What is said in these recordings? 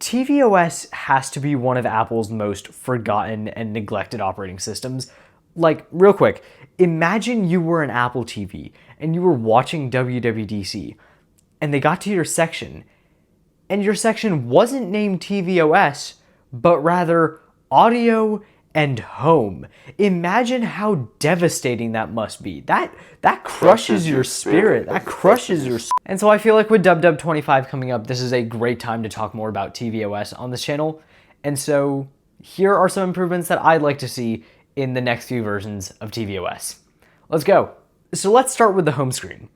tvOS has to be one of Apple's most forgotten and neglected operating systems. Like, real quick, imagine you were an Apple TV and you were watching WWDC and they got to your section and your section wasn't named tvOS, but rather audio and home. Imagine how devastating that must be. That crushes your spirit. That crushes your. And so I feel like with Dub 25 coming up, this is a great time to talk more about tvOS on this channel. And so here are some improvements that I'd like to see in the next few versions of tvOS. Let's go. So let's start with the home screen.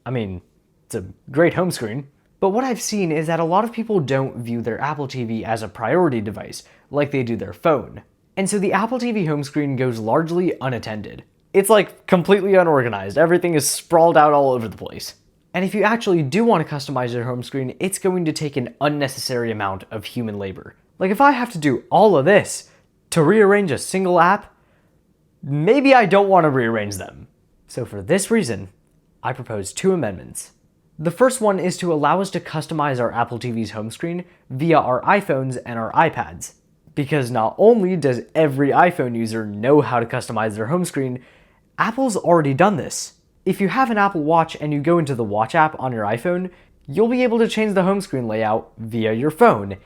I mean, it's a great home screen. But what I've seen is that a lot of people don't view their Apple TV as a priority device like they do their phone. And so the Apple TV home screen goes largely unattended. It's like completely unorganized. Everything is sprawled out all over the place. And if you actually do want to customize your home screen, it's going to take an unnecessary amount of human labor. Like if I have to do all of this to rearrange a single app, maybe I don't want to rearrange them. So for this reason, I propose 2 amendments. The first one is to allow us to customize our Apple TV's home screen via our iPhones and our iPads. Because not only does every iPhone user know how to customize their home screen, Apple's already done this. If you have an Apple Watch and you go into the Watch app on your iPhone, you'll be able to change the home screen layout via your phone.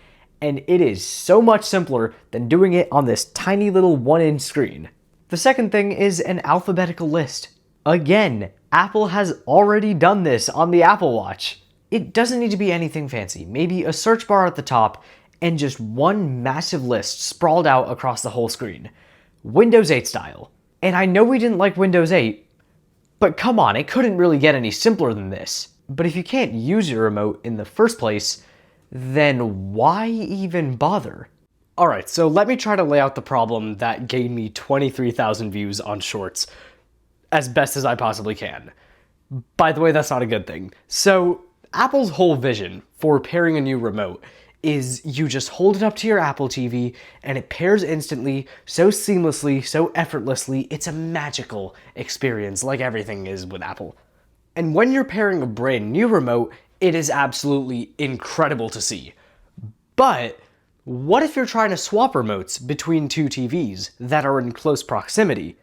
And it is so much simpler than doing it on this tiny little 1-inch screen. The second thing is an alphabetical list. Again, Apple has already done this on the Apple Watch. It doesn't need to be anything fancy. Maybe a search bar at the top and just one massive list sprawled out across the whole screen. Windows 8 style. And I know we didn't like Windows 8, but come on, it couldn't really get any simpler than this. But if you can't use your remote in the first place, then why even bother? Alright, so let me try to lay out the problem that gained me 23,000 views on Shorts as best as I possibly can. By the way, that's not a good thing. So, Apple's whole vision for pairing a new remote is you just hold it up to your Apple TV and it pairs instantly, so seamlessly, so effortlessly. It's a magical experience like everything is with Apple. And when you're pairing a brand new remote, it is absolutely incredible to see. But what if you're trying to swap remotes between 2 TVs that are in close proximity?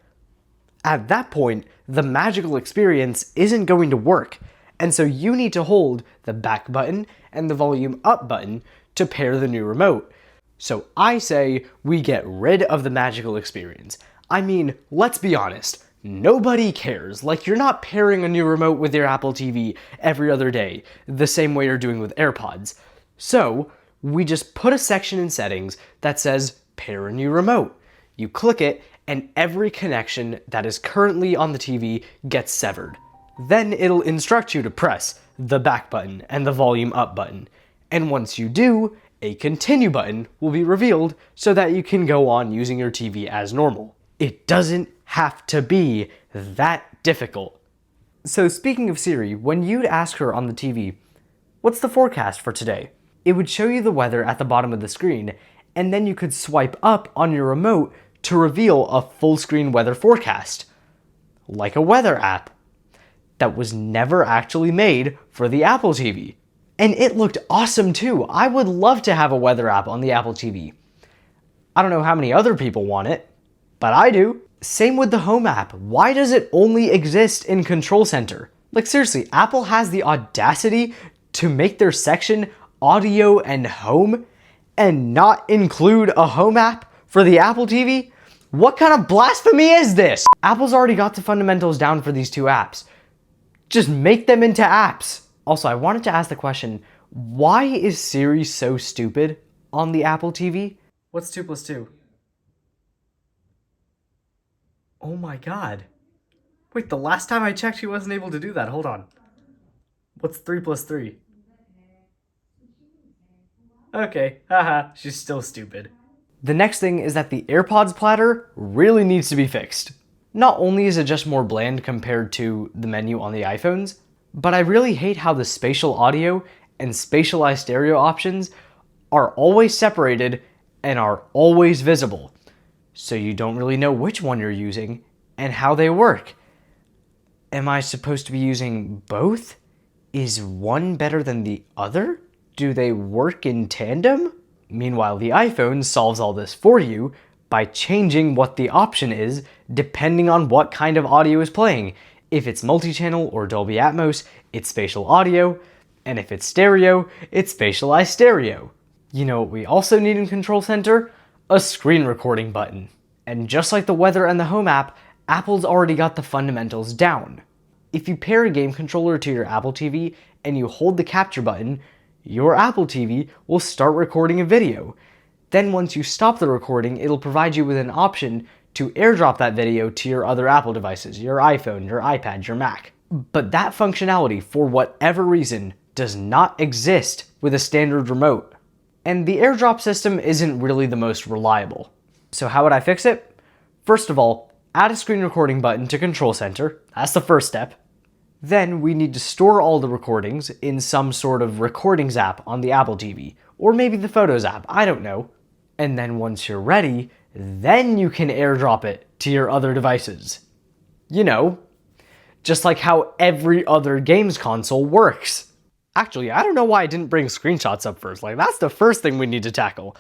At that point, the magical experience isn't going to work. And so you need to hold the back button and the volume up button to pair the new remote. So I say we get rid of the magical experience. I mean, let's be honest, nobody cares. Like, you're not pairing a new remote with your Apple TV every other day, the same way you're doing with AirPods. So we just put a section in settings that says pair a new remote. You click it and every connection that is currently on the TV gets severed. Then it'll instruct you to press the back button and the volume up button. And once you do, a continue button will be revealed so that you can go on using your TV as normal. It doesn't have to be that difficult. So speaking of Siri, when you'd ask her on the TV, "What's the forecast for today?" it would show you the weather at the bottom of the screen, and then you could swipe up on your remote to reveal a full screen weather forecast. Like a weather app that was never actually made for the Apple TV. And it looked awesome too. I would love to have a weather app on the Apple TV. I don't know how many other people want it, but I do. Same with the Home app. Why does it only exist in Control Center? Like seriously, Apple has the audacity to make their section audio and home and not include a Home app for the Apple TV? What kind of blasphemy is this? Apple's already got the fundamentals down for these 2 apps. Just make them into apps. Also, I wanted to ask the question, why is Siri so stupid on the Apple TV? What's 2 plus 2? Oh my god. Wait, the last time I checked, she wasn't able to do that. Hold on. What's 3 plus 3? Okay, haha, she's still stupid. The next thing is that the AirPods Platter really needs to be fixed. Not only is it just more bland compared to the menu on the iPhones, but I really hate how the spatial audio and spatialized stereo options are always separated and are always visible. So you don't really know which one you're using and how they work. Am I supposed to be using both? Is one better than the other? do they work in tandem? Meanwhile, the iPhone solves all this for you by changing what the option is depending on what kind of audio is playing. If it's multi-channel or Dolby Atmos, it's spatial audio, and if it's stereo, it's spatialized stereo. You know what we also need in Control Center? A screen recording button. And just like the weather and the home app, Apple's already got the fundamentals down. If you pair a game controller to your Apple TV and you hold the capture button, your Apple TV will start recording a video. Then once you stop the recording, it'll provide you with an option to airdrop that video to your other Apple devices, your iPhone, your iPad, your Mac. But that functionality, for whatever reason, does not exist with a standard remote. And the airdrop system isn't really the most reliable. So how would I fix it? First of all, add a screen recording button to Control Center. That's the first step. Then we need to store all the recordings in some sort of recordings app on the Apple TV, or maybe the Photos app, I don't know. And then once you're ready, then you can airdrop it to your other devices. You know, just like how every other games console works. Actually, I don't know why I didn't bring screenshots up first. Like, that's the first thing we need to tackle.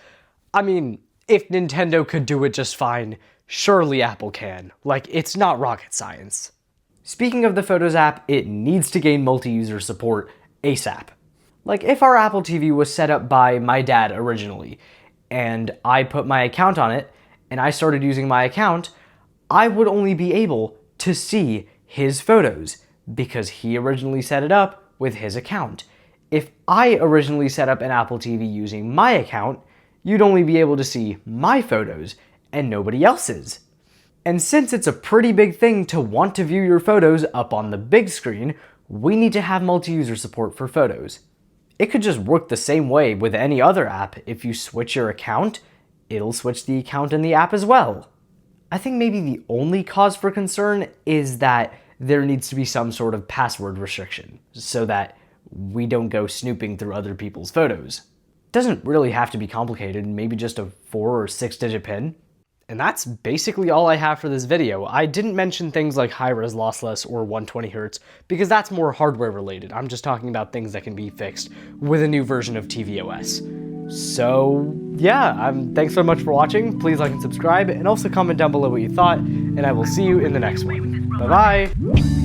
I mean, if Nintendo could do it just fine, surely Apple can. Like, it's not rocket science. Speaking of the Photos app, it needs to gain multi-user support ASAP. Like, if our Apple TV was set up by my dad originally, and I put my account on it, and I started using my account, I would only be able to see his photos, because he originally set it up with his account. If I originally set up an Apple TV using my account, you'd only be able to see my photos and nobody else's. And since it's a pretty big thing to want to view your photos up on the big screen, we need to have multi-user support for photos. It could just work the same way with any other app. If you switch your account, it'll switch the account in the app as well. I think maybe the only cause for concern is that there needs to be some sort of password restriction so that we don't go snooping through other people's photos. Doesn't really have to be complicated, maybe just a 4 or 6 digit PIN. And that's basically all I have for this video. I didn't mention things like high-res lossless or 120Hz because that's more hardware related. I'm just talking about things that can be fixed with a new version of tvOS. So yeah, thanks so much for watching. Please like and subscribe, and also comment down below what you thought, and I will see you in the next one. Bye-bye!